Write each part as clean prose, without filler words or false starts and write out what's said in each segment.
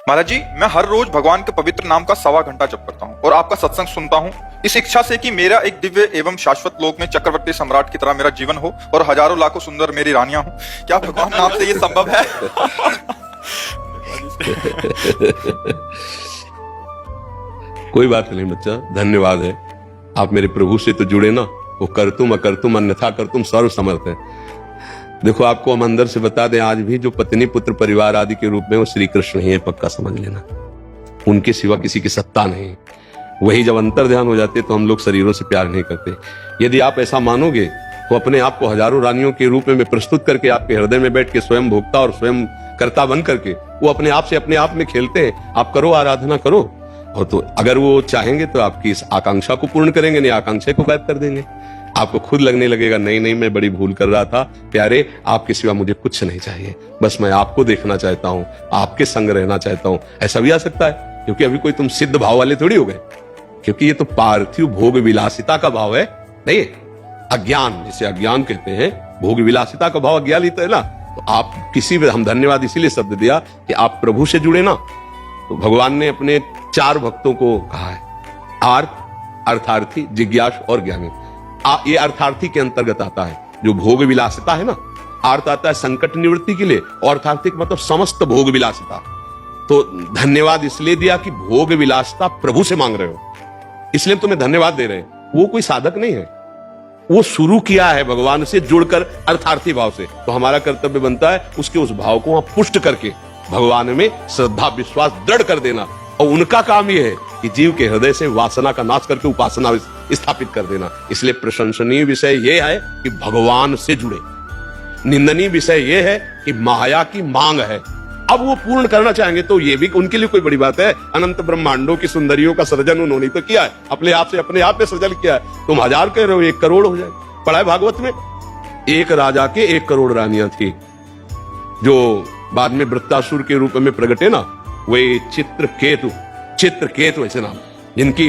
महाराज जी, मैं हर रोज भगवान के पवित्र नाम का 1.25 घंटा जप करता हूँ और आपका सत्संग सुनता हूँ, इस इच्छा से कि मेरा एक दिव्य एवं शाश्वत लोक में चक्रवर्ती सम्राट की तरह मेरा जीवन हो और हजारों लाखों सुंदर मेरी रानियां हो। क्या भगवान नाम से ये संभव है? कोई बात नहीं बच्चा, धन्यवाद है। आप मेरे प्रभु से तो जुड़े ना, वो करतुम अकर्तुम अन्यथा करतुम सर्व समर्थ है। देखो, आपको हम अंदर से बता दें, आज भी जो पत्नी पुत्र परिवार आदि के रूप में वो श्री कृष्ण ही है, पक्का समझ लेना। उनके सिवा किसी की सत्ता नहीं। वही जब अंतर ध्यान हो जाते तो हम लोग शरीरों से प्यार नहीं करते। यदि आप ऐसा मानोगे तो अपने आप को हजारों रानियों के रूप में प्रस्तुत करके आपके हृदय में बैठ के स्वयं भोक्ता और स्वयं कर्ता बन करके वो अपने आप से अपने आप में खेलते हैं। आप करो, आराधना करो, और तो अगर वो चाहेंगे तो आपकी इस आकांक्षा को पूर्ण करेंगे, नहीं आकांक्षा को गायब कर देंगे। आपको खुद लगने लगेगा नहीं नहीं, मैं बड़ी भूल कर रहा था। प्यारे, आपके सिवा मुझे कुछ नहीं चाहिए, बस मैं आपको देखना चाहता हूँ, आपके संग रहना चाहता हूँ। ऐसा भी आ सकता है, क्योंकि अभी कोई तुम सिद्ध भाव वाले थोड़ी हो गए, क्योंकि ये तो पार्थिव भोग विलासिता का भाव है। नहीं, अज्ञान, जिसे अज्ञान कहते हैं, भोग विलासिता का भाव अज्ञान ही तो है ना। तो आप किसी भी, हम धन्यवाद इसीलिए शब्द दिया कि आप प्रभु से जुड़े ना। तो भगवान ने अपने 4 भक्तों को कहा है, आर्त, अर्थार्थी, जिज्ञासु और ज्ञानी। ये अर्थार्थी के अंतर्गत आता है। जो भोग विलासिता है ना, अर्थ आता है संकट निवृत्ति के लिए, और अर्थार्थिक मतलब समस्त भोग विलासिता। तो धन्यवाद इसलिए दिया कि भोग विलासिता प्रभु से मांग रहे हो, इसलिए तुम्हें धन्यवाद दे रहे हैं। वो कोई साधक नहीं है, वो शुरू किया है भगवान से जुड़कर अर्थार्थी भाव से। तो हमारा कर्तव्य बनता है उसके उस भाव को वहां पुष्ट करके भगवान में श्रद्धा विश्वास दृढ़ कर देना। और उनका काम यह है कि जीव के हृदय से वासना का नाश करके उपासना स्थापित कर देना। इसलिए प्रशंसनीय विषय यह है कि भगवान से जुड़े, निंदनीय विषय यह है कि माया की मांग है। अब वो पूर्ण करना चाहेंगे तो ये भी उनके लिए कोई बड़ी बात है। अनंत ब्रह्मांडों की सुंदरियों का सृजन उन्होंने तो किया है, अपने आप से अपने आप में सृजन किया है। तुम 1000 कह रहे हो, 1 करोड़ हो जाए। पढ़ा है भागवत में, एक राजा के 1 करोड़ रानियां थी, जो बाद में वृत्तासुर के रूप में प्रगटे ना, वे चित्रकेतु ऐसे नाम, जिनकी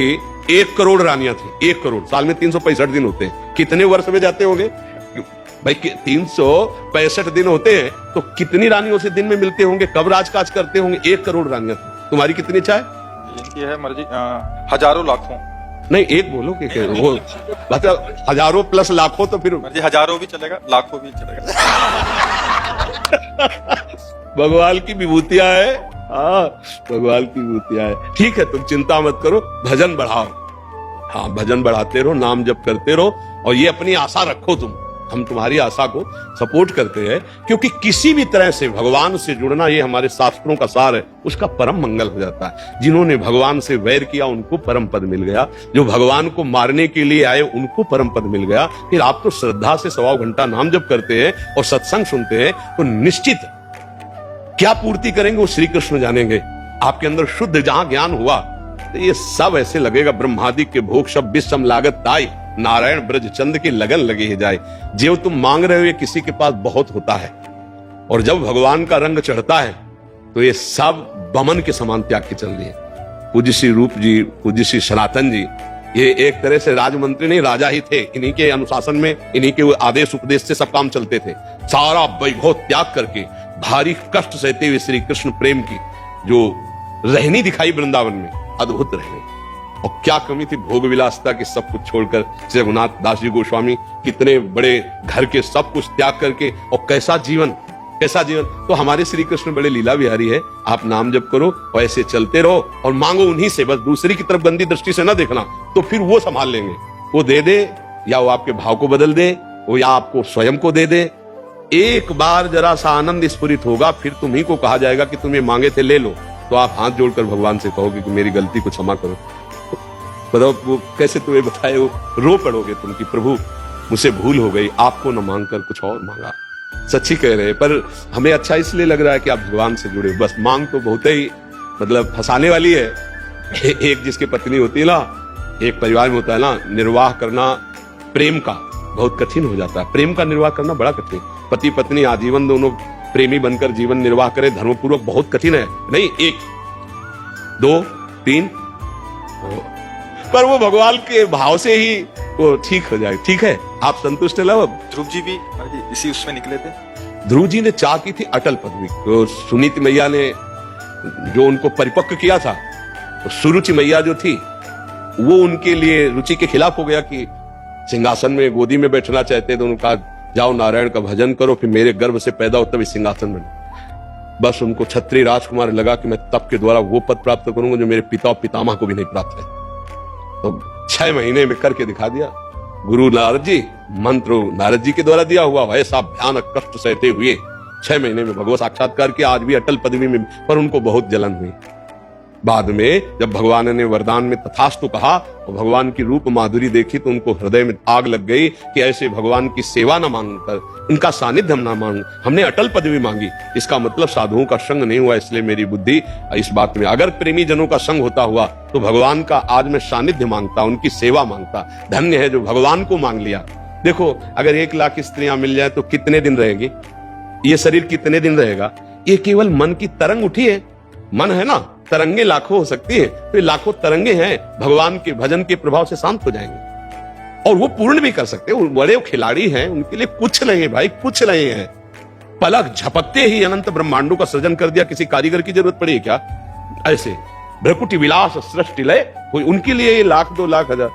1 करोड़ रानियां थी। 1 करोड़, साल में 365 दिन होते हैं, कितने वर्ष में जाते होंगे भाई? 365 दिन होते हैं, तो कितनी रानियों से दिन में मिलते होंगे, कब राजकाज करते होंगे? 1 करोड़ रानियां थी। तुम्हारी कितनी चाहे? इनकी है मर्जी, हजारों लाखों। नहीं, एक बोलो कि वो मतलब हजारों प्लस लाखों, तो फिर मर्जी हजारों भी चलेगा, लाखों भी चलेगा। भगवान की विभूतियां है। हाँ, भगवान की विभूतियां है। ठीक है, तुम चिंता मत करो, भजन बढ़ाओ। हाँ, भजन बढ़ाते रहो, नाम जप करते रहो, और ये अपनी आशा रखो तुम। हम तुम्हारी आशा को सपोर्ट करते हैं, क्योंकि किसी भी तरह से भगवान से जुड़ना, ये हमारे शास्त्रों का सार है, उसका परम मंगल हो जाता है। जिन्होंने भगवान से वैर किया उनको परम पद मिल गया, जो भगवान को मारने के लिए आए उनको परम पद मिल गया। फिर आप तो श्रद्धा से 1.25 घंटा नाम जप करते हैं और सत्संग सुनते हैं, तो निश्चित क्या पूर्ति करेंगे वो श्री कृष्ण जानेंगे। आपके अंदर शुद्ध जहां ज्ञान हुआ तो ये सब ऐसे लगेगा, ब्रह्मादि के भोग सब विषम लागत ताई, नारायण ब्रज चंद की लगन लगे ही जाए। जो तुम मांग रहे हो ये किसी के पास बहुत होता है, और जब भगवान का रंग चढ़ता है तो ये सब बमन के समान त्याग के चल दिए। पूज्य श्री रूप जी, पूज्य श्री सनातन जी, ये एक तरह से राजमंत्री नहीं, राजा ही थे। इन्हीं के अनुशासन में, इन्हीं के आदेश उपदेश से सब काम चलते थे। सारा वैभव त्याग करके, भारी कष्ट सहते हुए श्री कृष्ण प्रेम की जो रहनी दिखाई वृंदावन में, अद्भुत रहनी। और क्या कमी थी भोग विलासिता की, सब कुछ छोड़कर श्री रघुनाथ दास जी गोस्वामी कितने बड़े घर के सब कुछ त्याग करके, और कैसा जीवन, कैसा जीवन। तो हमारे श्री कृष्ण बड़े लीला विहारी है। आप नाम जप करो और ऐसे चलते रहो, और मांगो उन्हीं से, बस दूसरी की तरफ गंदी दृष्टि से ना देखना, तो फिर वो संभाल लेंगे। वो दे दे, या वो आपके भाव को बदल दे, वो या आपको स्वयं को दे दे। एक बार जरा सा आनंद स्फुरित होगा, फिर तुम्ही को कहा जाएगा कि तुम्हें मांगे थे ले लो। तो आप हाथ जोड़कर भगवान से कहोगे कि मेरी गलती को क्षमा करो। बताओ वो कैसे तुम्हें बताए, वो रो पड़ोगे तुम कि प्रभु मुझसे भूल हो गई, आपको न मांगकर कुछ और मांगा। सच्ची कह रहे हैं, पर हमें अच्छा इसलिए लग रहा है कि आप भगवान से जुड़े। बस मांग तो बहुत ही मतलब फंसाने वाली है। एक जिसकी पत्नी होती है ना, एक परिवार में होता है ना, निर्वाह करना प्रेम का बहुत कठिन हो जाता है। प्रेम का निर्वाह करना बड़ा कठिन। पति पत्नी आजीवन दोनों प्रेमी बनकर जीवन निर्वाह करें धर्मपूर्वक, बहुत कठिन है। नहीं, 1 2 3, पर वो भगवान के भाव से ही वो ठीक हो जाए। ठीक है, आप संतुष्ट है। ध्रुव जी भी इसी उसमें निकले थे। ध्रुव जी ने चाह की थी अटल पदवी, तो सुनीति मैया ने जो उनको परिपक्व किया था, तो सुरुचि मैया जो थी वो उनके लिए रुचि के खिलाफ हो गया कि सिंहासन में गोदी में बैठना चाहते, तो उन्होंने कहा जाओ नारायण का भजन करो, फिर मेरे गर्भ से पैदा हो तब इस सिंहासन में। बस उनको क्षत्रिय राजकुमार लगा कि मैं तप के द्वारा वो पद प्राप्त करूंगा जो मेरे पिता और पितामह को भी नहीं प्राप्त है। तो 6 महीने में करके दिखा दिया। गुरु नारद जी, मंत्र नारद जी के द्वारा दिया हुआ, वैसा भयानक कष्ट सहते हुए 6 महीने में भगवत साक्षात्कार किया। आज भी अटल पदवी में, पर उनको बहुत जलन हुई। बाद में जब भगवान ने वरदान में तथास्तु कहा और भगवान की रूप माधुरी देखी तो उनको हृदय में आग लग गई कि ऐसे भगवान की सेवा न मांगकर, इनका सानिध्य हम ना मांग, हमने अटल पदवी मांगी, इसका मतलब साधुओं का संग नहीं हुआ। इसलिए मेरी बुद्धि इस बात में, अगर प्रेमी जनों का संग होता हुआ तो भगवान का आज मैं सानिध्य मांगता, उनकी सेवा मांगता। धन्य है जो भगवान को मांग लिया। देखो, अगर 1 लाख स्त्रियां मिल जाए तो कितने दिन रहेगी ये शरीर, कितने दिन रहेगा? ये केवल मन की तरंग उठी है। मन है ना, तरंगे लाखों हो सकती है, तो लाखों तरंगे हैं, भगवान के भजन के प्रभाव से शांत हो जाएंगे और वो पूर्ण भी कर सकते हैं। बड़े खिलाड़ी हैं, उनके लिए कुछ नहीं है भाई, कुछ नहीं है। पलक झपकते ही अनंत ब्रह्मांडों का सृजन कर दिया। किसी कारीगर की जरूरत पड़ी है क्या? ऐसे भ्रकुटी विलास सृष्टि लय, कोई उनके लिए 1 लाख 2 लाख हजार